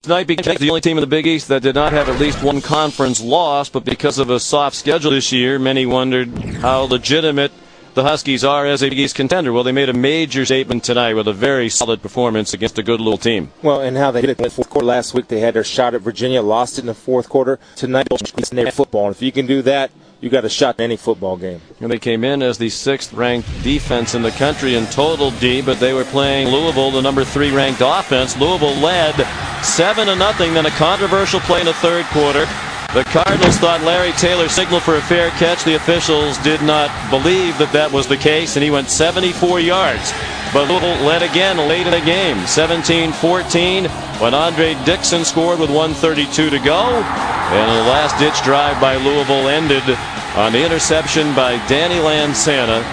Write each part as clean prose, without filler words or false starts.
Tonight became the only team in the Big East that did not have at least one conference loss, but because of a soft schedule this year, many wondered how legitimate the Huskies are as a Big East contender. Well, they made a major statement tonight with a very solid performance against a good little team. Well, and how they did it in the fourth quarter last week. They had their shot at Virginia, lost it in the fourth quarter. Tonight, it's their football. And if you can do that, you got a shot in any football game. And they came in as the 6th-ranked defense in the country in total D, but they were playing Louisville, the number 3-ranked offense. Louisville led 7-0, then a controversial play in the third quarter. The Cardinals thought Larry Taylor signaled for a fair catch. The officials did not believe that that was the case, and he went 74 yards. But Louisville led again late in the game, 17-14, when Andre Dixon scored with 1:32 to go. And the last-ditch drive by Louisville ended on the interception by Danny Lansana.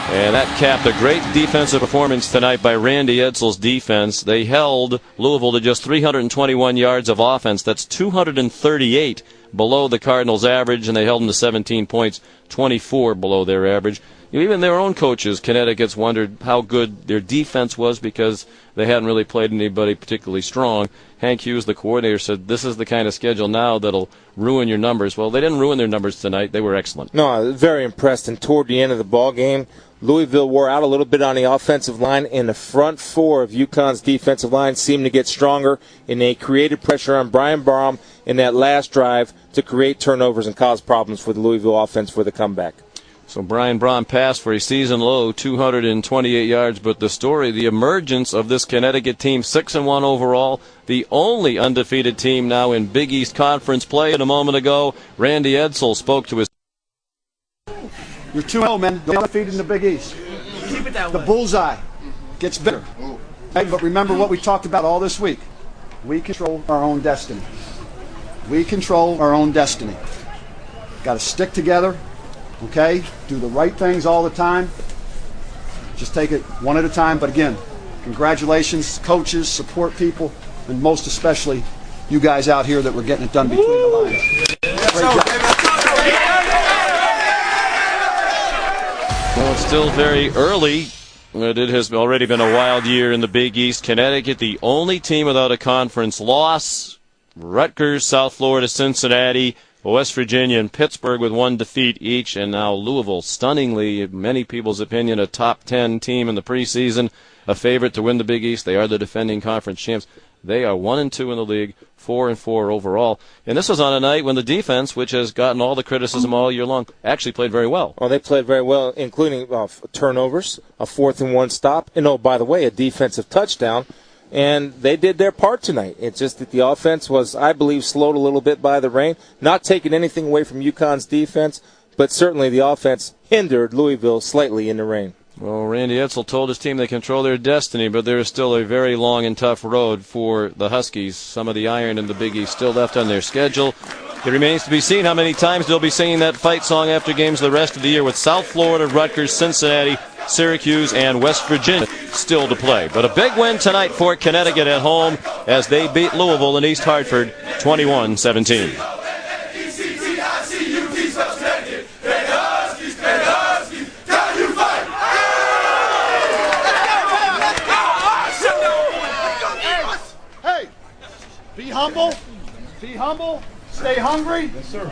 And that capped a great defensive performance tonight by Randy Edsall's defense. They held Louisville to just 321 yards of offense. That's 238 below the Cardinals' average, and they held them to 17 points, 24 below their average. Even their own coaches, Connecticut's, wondered how good their defense was because they hadn't really played anybody particularly strong. Hank Hughes, the coordinator, said this is the kind of schedule now that'll ruin your numbers. Well, they didn't ruin their numbers tonight. They were excellent. No, I was very impressed. And toward the end of the ball game, Louisville wore out a little bit on the offensive line, and the front four of Uconn's defensive line seemed to get stronger, and they created pressure on Brian Baum in that last drive to create turnovers and cause problems for the Louisville offense for the comeback. So Brian Baum passed for a season-low 228 yards, but the story, the emergence of this Connecticut team, 6-1 overall, the only undefeated team now in Big East Conference play. And a moment ago, Randy Edsall spoke to his... You're 2-0, men. You're undefeated in the Big East. Keep it that way. The bullseye gets bigger. Hey, but remember what we talked about all this week. We control our own destiny. We control our own destiny. Got to stick together. Okay? Do the right things all the time. Just take it one at a time. But again, congratulations, coaches, support people, and most especially you guys out here that were getting it done between the lines. Great job. Well, it's still very early, but it has already been a wild year in the Big East. Connecticut, the only team without a conference loss. Rutgers, South Florida, Cincinnati, West Virginia, and Pittsburgh with one defeat each. And now Louisville, stunningly, in many people's opinion, a top 10 team in the preseason, a favorite to win the Big East. They are the defending conference champs. They are 1-2 in the league, 4-4 overall. And this was on a night when the defense, which has gotten all the criticism all year long, actually played very well. Well, they played very well, including turnovers, a 4th-and-1 stop, and, oh, by the way, a defensive touchdown. And they did their part tonight. It's just that the offense was, I believe, slowed a little bit by the rain. Not taking anything away from Uconn's defense, but certainly the offense hindered Louisville slightly in the rain. Well, Randy Edsall told his team they control their destiny, but there is still a very long and tough road for the Huskies. Some of the iron in the Big East still left on their schedule. It remains to be seen how many times they'll be singing that fight song after games the rest of the year, with South Florida, Rutgers, Cincinnati, Syracuse, and West Virginia still to play. But a big win tonight for Connecticut at home as they beat Louisville in East Hartford 21-17. Be humble, stay hungry. Yes, sir.